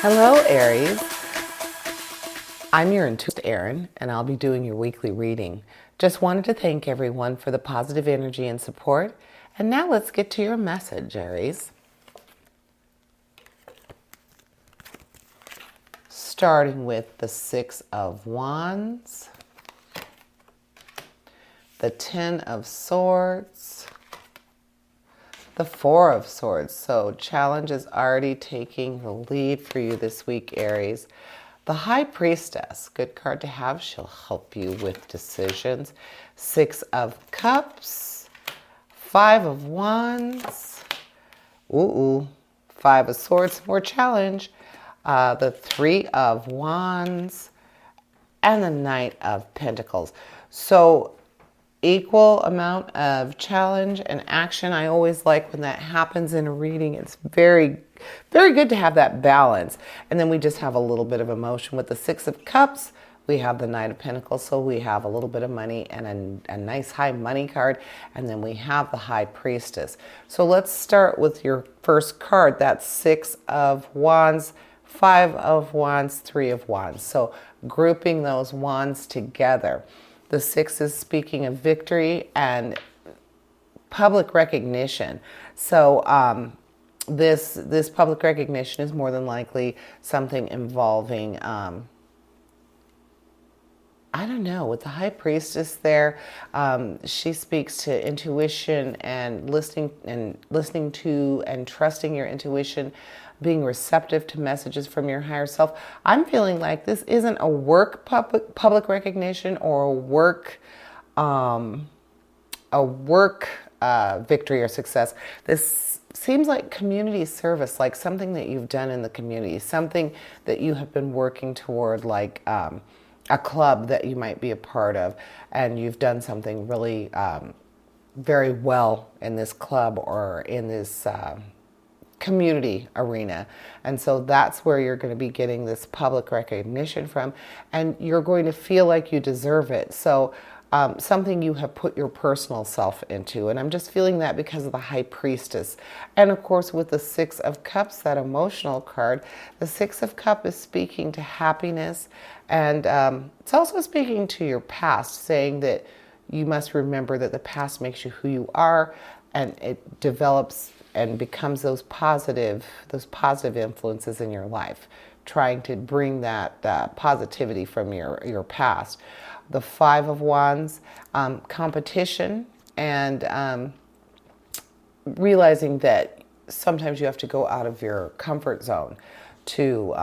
Hello, Aries. I'm your intuitive Erin, and I'll be doing your weekly reading. Just wanted to thank everyone for the positive energy and support. And now let's get to your message, Aries. Starting with the Six of Wands, the Ten of Swords, the Four of Swords. So challenge is already taking the lead for you this week, Aries. The High Priestess, good card to have. She'll help you with decisions. Six of Cups, Five of Wands, Five of Swords, more challenge. The Three of Wands, and the Knight of Pentacles. So equal amount of challenge and action. I always like when that happens in a reading. It's very, very good to have that balance. And then we just have a little bit of emotion. With the Six of Cups, we have the Knight of Pentacles, so we have a little bit of money and a nice high money card. And then we have the High Priestess. So let's start with your first card. That's Six of Wands, Five of Wands, Three of Wands. So grouping those wands together. The Six is speaking of victory and public recognition. So this public recognition is more than likely something involving, I don't know, with the High Priestess there, she speaks to intuition and listening to and trusting your intuition, being receptive to messages from your higher self. I'm feeling like this isn't a work public recognition or a work victory or success. This seems like community service, like something that you've done in the community, something that you have been working toward, like a club that you might be a part of, and you've done something really very well in this club or in this community arena. And so that's where you're going to be getting this public recognition from, and you're going to feel like you deserve it. So something you have put your personal self into. And I'm just feeling that because of the High Priestess. And of course, with the Six of Cups, that emotional card, the Six of Cups is speaking to happiness. And it's also speaking to your past, saying that you must remember that the past makes you who you are, and it develops and becomes those positive influences in your life, trying to bring that positivity from your past. The Five of Wands, competition, and realizing that sometimes you have to go out of your comfort zone to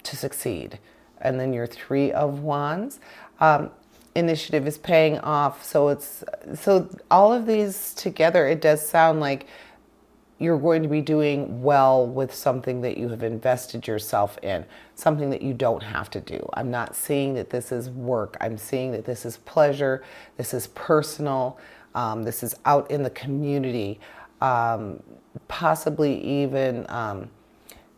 succeed. And then your Three of Wands, initiative is paying off. So all of these together, it does sound like you're going to be doing well with something that you have invested yourself in, something that you don't have to do. I'm not seeing that this is work. I'm seeing that this is pleasure. This is personal. This is out in the community. Possibly even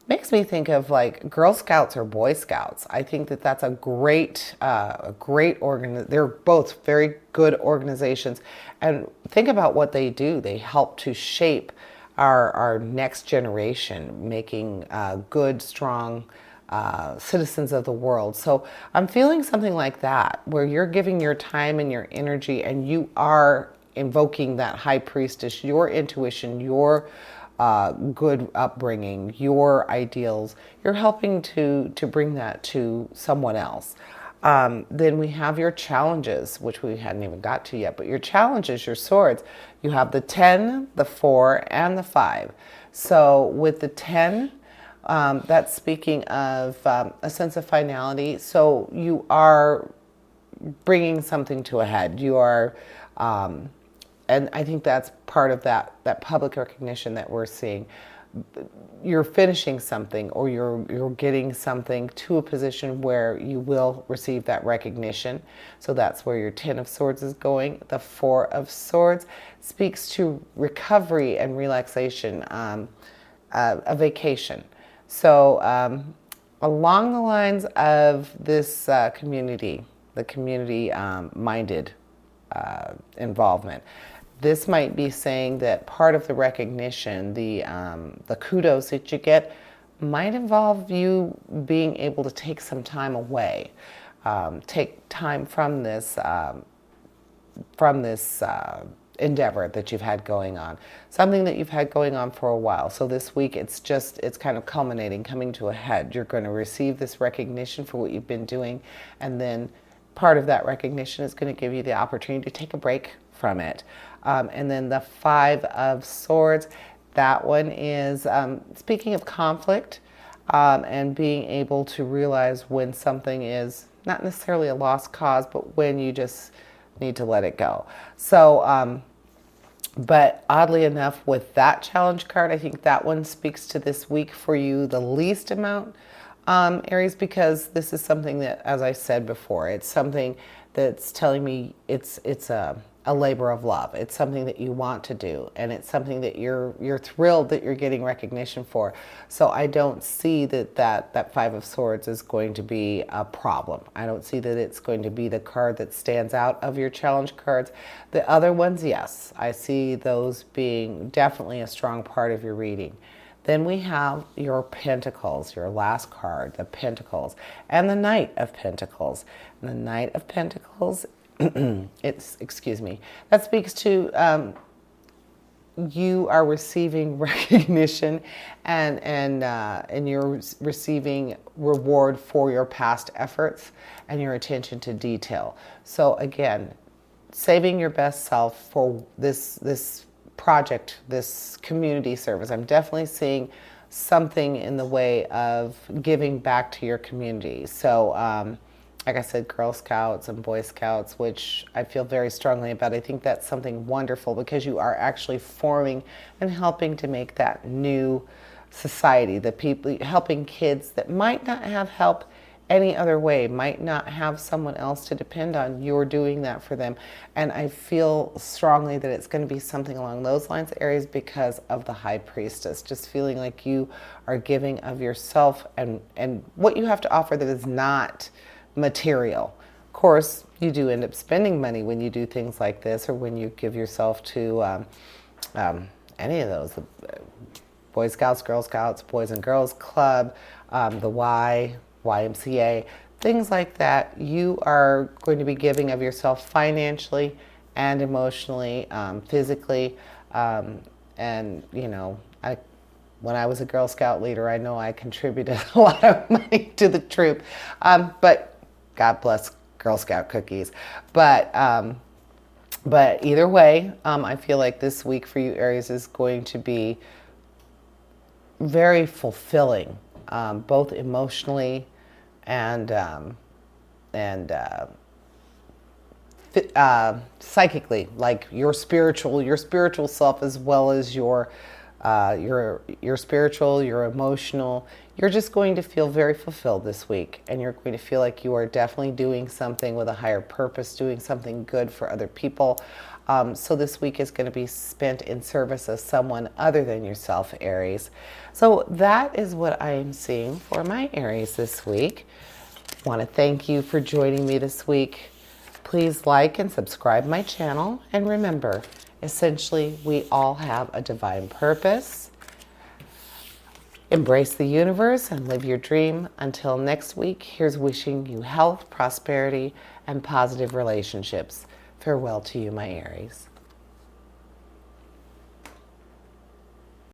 makes me think of like Girl Scouts or Boy Scouts. I think that that's a great organization. They're both very good organizations. And think about what they do. They help to shape our next generation, making good, strong citizens of the world. So I'm feeling something like that, where you're giving your time and your energy, and you are invoking that High Priestess, your intuition, your good upbringing, your ideals. You're helping to bring that to someone else. Then we have your challenges, which we hadn't even got to yet, but your challenges, your swords. You have the 10, the 4, and the 5. So with the 10, that's speaking of a sense of finality. So you are bringing something to a head. You are, and I think that's part of that public recognition that we're seeing. You're finishing something, or you're getting something to a position where you will receive that recognition. So that's where your Ten of Swords is going. The Four of Swords speaks to recovery and relaxation, a vacation. So along the lines of this community, the community minded involvement. This might be saying that part of the recognition, the kudos that you get, might involve you being able to take some time away, take time from this endeavor that you've had going on, something that you've had going on for a while. So this week it's kind of culminating, coming to a head. You're going to receive this recognition for what you've been doing, and then part of that recognition is going to give you the opportunity to take a break from it. And then the Five of Swords, that one is speaking of conflict, and being able to realize when something is not necessarily a lost cause, but when you just need to let it go. So, but oddly enough, with that challenge card, I think that one speaks to this week for you the least amount, Aries, because this is something that, as I said before, it's something that's telling me it's a labor of love. It's something that you want to do, and it's something that you're thrilled that you're getting recognition for. So I don't see that Five of Swords is going to be a problem. I don't see that it's going to be the card that stands out of your challenge cards. The other ones, yes, I see those being definitely a strong part of your reading. Then we have your Pentacles, your last card, the Pentacles, and the Knight of Pentacles. And the Knight of Pentacles, excuse me, that speaks to you are receiving recognition, and you're receiving reward for your past efforts and your attention to detail. So again, saving your best self for this project, this community service. I'm definitely seeing something in the way of giving back to your community. So like I said, Girl Scouts and Boy Scouts, which I feel very strongly about. I think that's something wonderful because you are actually forming and helping to make that new society. The people, helping kids that might not have help any other way, might not have someone else to depend on. You're doing that for them. And I feel strongly that it's going to be something along those lines, Aries, because of the High Priestess. Just feeling like you are giving of yourself and what you have to offer that is not material. Of course, you do end up spending money when you do things like this, or when you give yourself to any of those, Boy Scouts, Girl Scouts, Boys and Girls Club, the YMCA, things like that. You are going to be giving of yourself financially and emotionally, physically, and you know, when I was a Girl Scout leader, I know I contributed a lot of money to the troop, but God bless Girl Scout cookies. But either way, I feel like this week for you, Aries, is going to be very fulfilling, both emotionally and psychically, like your spiritual self, as well as your spiritual, your emotional. You're just going to feel very fulfilled this week, and you're going to feel like you are definitely doing something with a higher purpose, doing something good for other people. So this week is going to be spent in service of someone other than yourself, Aries. So that is what I am seeing for my Aries this week. I want to thank you for joining me this week. Please like and subscribe my channel, and remember, essentially, we all have a divine purpose. Embrace the universe and live your dream. Until next week, here's wishing you health, prosperity, and positive relationships. Farewell to you, my Aries.